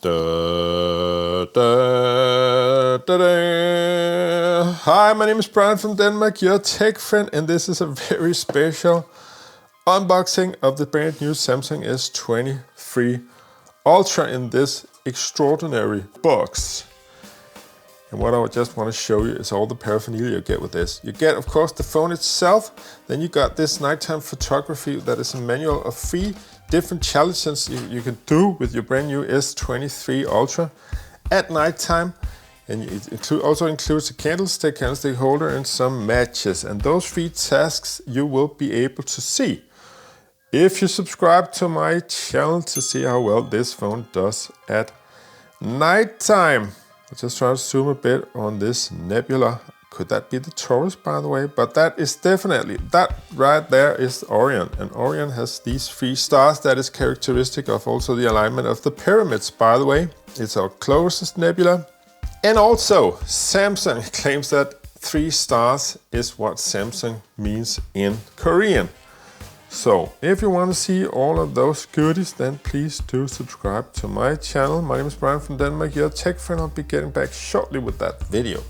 Hi, my name is Brian from Denmark, your tech friend, and this is a very special unboxing of the brand new Samsung S23 Ultra in this extraordinary box. And what I just want to show you is all the paraphernalia you get with this. You get, of course, the phone itself. Then you got this nighttime photography that is a manual of 3 different challenges you can do with your brand new S23 Ultra at nighttime. And it also includes a candlestick holder, and some matches. And those 3 tasks you will be able to see if you subscribe to my channel to see how well this phone does at nighttime. I'll just try to zoom a bit on this nebula. Could that be the Taurus, by the way? But that is definitely, that right there is Orion. And Orion has these 3 stars that is characteristic of also the alignment of the pyramids, by the way. It's our closest nebula. And also, Samsung claims that 3 stars is what Samsung means in Korean. So, if you want to see all of those goodies, then please do subscribe to my channel. My name is Brian from Denmark, your tech friend. I'll be getting back shortly with that video.